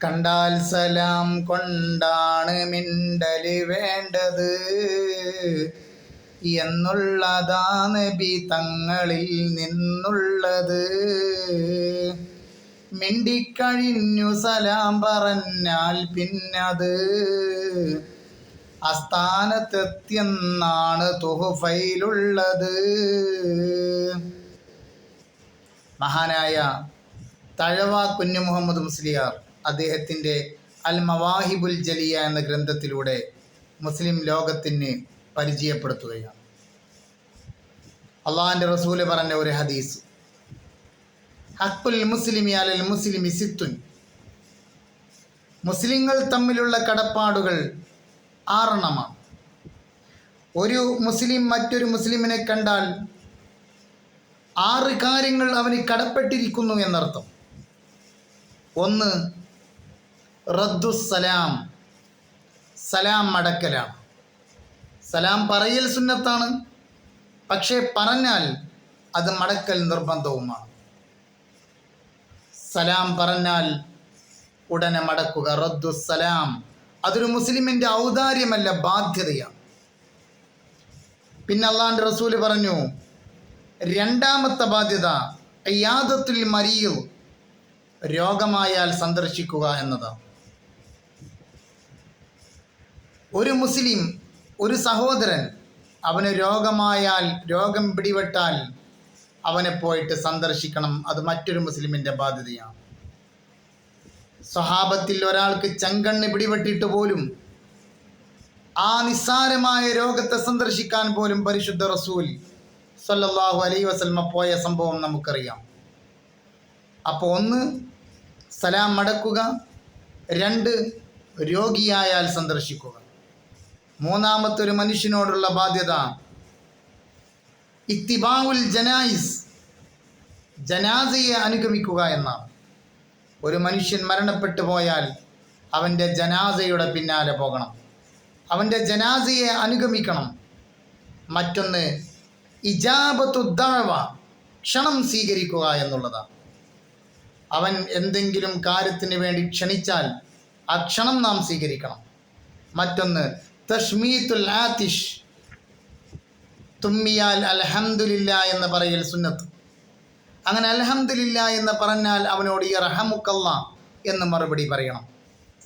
കണ്ടാൽ സലാം കൊണ്ടാണ് മിണ്ടല് വേണ്ടത് എന്നുള്ളതാ നബി തങ്ങളിൽ നിന്നുള്ളത്. മിണ്ടിക്കഴിഞ്ഞു സലാം പറഞ്ഞാൽ പിന്നത് ആസ്ഥാനത്തെത്തിയെന്നാണ് തുഹഫയിലുള്ളത്. മഹാനായ തഴവ കുഞ്ഞു മുഹമ്മദ് മുസ്ലിയാർ അദ്ദേഹത്തിൻ്റെ അൽ മവാഹിബുൽ ജലിയ എന്ന ഗ്രന്ഥത്തിലൂടെ മുസ്ലിം ലോകത്തിന് പരിചയപ്പെടുത്തുകയാണ്. അള്ളാഹിൻ്റെ റസൂല് പറഞ്ഞ ഒരു ഹദീസ്, ഹഖ്ഖുൽ മുസ്ലിമി അലൽ മുസ്ലിമി സിത്തുൻ, മുസ്ലിങ്ങൾ തമ്മിലുള്ള കടപ്പാടുകൾ 6 ഒരു മുസ്ലിം മറ്റൊരു മുസ്ലിമിനെ കണ്ടാൽ 6 കാര്യങ്ങൾ അവന് കടപ്പെട്ടിരിക്കുന്നു എന്നർത്ഥം. 1, റദ്ദുസ്സലാം, സലാം മടക്കലാണ്. സലാം പറയൽ സുന്നത്താണ്, പക്ഷേ പറഞ്ഞാൽ അത് മടക്കൽ നിർബന്ധവുമാണ്. സലാം പറഞ്ഞാൽ ഉടനെ മടക്കുക. റദ്ദുസ്സലാം അതൊരു മുസ്ലിമിൻ്റെ ഔദാര്യമല്ല, ബാധ്യതയാണ്. പിന്നെ അള്ളാഹിൻ്റെ റസൂല് പറഞ്ഞു, 2ാമത്തെ ബാധ്യത ഇയാദത്തുൽ മരീദ്, രോഗമായാൽ സന്ദർശിക്കുക എന്നതാണ്. ഒരു മുസ്ലിം, ഒരു സഹോദരൻ അവന് രോഗമായാൽ, രോഗം പിടിപെട്ടാൽ അവനെ പോയിട്ട് സന്ദർശിക്കണം. അത് മറ്റൊരു മുസ്ലിമിൻ്റെ ബാധ്യതയാണ്. സ്വഹാബത്തിൽ ഒരാൾക്ക് ചെങ്കണ്ണ് പിടിപെട്ടിട്ട് പോലും ആ നിസ്സാരമായ രോഗത്തെ സന്ദർശിക്കാൻ പോലും പരിശുദ്ധ റസൂൽ സല്ലല്ലാഹു അലൈഹി വസല്ലമ പോയ സംഭവം നമുക്കറിയാം. അപ്പോൾ 1, സലാം മടക്കുക. 2, രോഗിയായാൽ സന്ദർശിക്കുക. 3ാമത്തെ ഒരു മനുഷ്യനോടുള്ള ബാധ്യത ഇത്തിബാഉൽ ജനായിസ്, ജനാസയെ അനുഗമിക്കുക എന്നാണ്. ഒരു മനുഷ്യൻ മരണപ്പെട്ടു പോയാൽ അവൻ്റെ ജനാസയുടെ പിന്നാലെ പോകണം, അവൻ്റെ ജനാസയെ അനുഗമിക്കണം. മറ്റൊന്ന് ഇജാബത്തു ദഅവ, ക്ഷണം സ്വീകരിക്കുക എന്നുള്ളതാണ്. അവൻ എന്തെങ്കിലും കാര്യത്തിന് വേണ്ടി ക്ഷണിച്ചാൽ ആ ക്ഷണം നാം സ്വീകരിക്കണം. മറ്റൊന്ന് തഷ്മീത്തുൽ ആതിഷ്, തുമ്മിയാൽ അൽഹംദുലില്ലാ എന്ന് പറയൽ സുന്നത്ത്. അങ്ങനെ അൽഹംദുലില്ലാ എന്ന് പറഞ്ഞാൽ അവനോട് യർഹമുക്കല്ലാ എന്ന് മറുപടി പറയണം.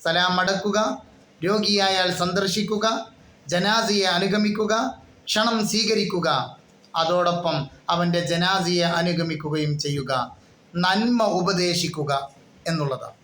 സലാം മടക്കുക, രോഗിയായാൽ സന്ദർശിക്കുക, ജനാസയെ അനുഗമിക്കുക, ക്ഷണം സ്വീകരിക്കുക, അതോടൊപ്പം അവൻ്റെ ജനാസയെ അനുഗമിക്കുകയും ചെയ്യുക, നന്മ ഉപദേശിക്കുക എന്നുള്ളതാണ്.